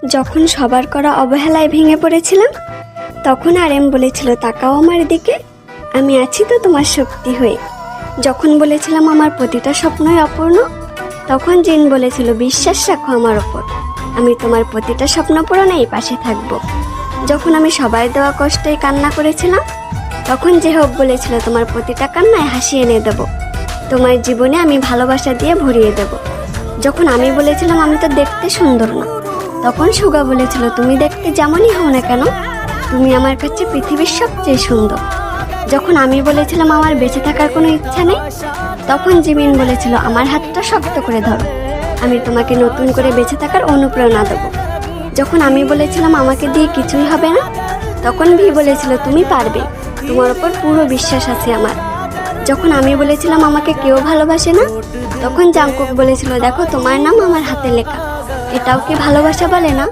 যখন সবার করা অবহেলায় ভেঙে পড়েছিলাম, তখন আরএম বলেছিল তাকাও আমার দিকে, আমি আছি তো তোমার শক্তি হয়ে। যখন বলেছিলাম আমার প্রতিটা স্বপ্নই অপূর্ণ, তখন জিন বলেছিল বিশ্বাস রাখো আমার ওপর, আমি তোমার প্রতিটা স্বপ্ন পূরণেই পাশে থাকবো। যখন আমি সবার দেওয়া কষ্টে কান্না করেছিলাম, তখন জেহব বলেছিল তোমার প্রতিটা কান্নায় হাসি এনে দেব, তোমার জীবনে আমি ভালোবাসা দিয়ে ভরিয়ে দেব। যখন আমি বলেছিলাম আমি তো দেখতে সুন্দর না, তখন সুগা বলেছিল তুমি দেখতে যেমনই হও না কেন, তুমি আমার কাছে পৃথিবীর সবচেয়ে সুন্দর। যখন আমি বলেছিলাম আমার বেঁচে থাকার কোনো ইচ্ছা নেই, তখন জিমিন বলেছিল আমার হাতটা শক্ত করে ধরো, আমি তোমাকে নতুন করে বেঁচে থাকার অনুপ্রেরণা দেব। যখন আমি বলেছিলাম আমাকে দিয়ে কিছুই হবে না, তখন ভি বলেছিল তুমি পারবে, তোমার ওপর পুরো বিশ্বাস আছে আমার। যখন আমি বলেছিলাম আমাকে কেউ ভালোবাসে না, তখন জাংকুক বলেছিল দেখো তোমার নাম আমার হাতে লেখা, এটাও কি ভালোবাসা বলে না?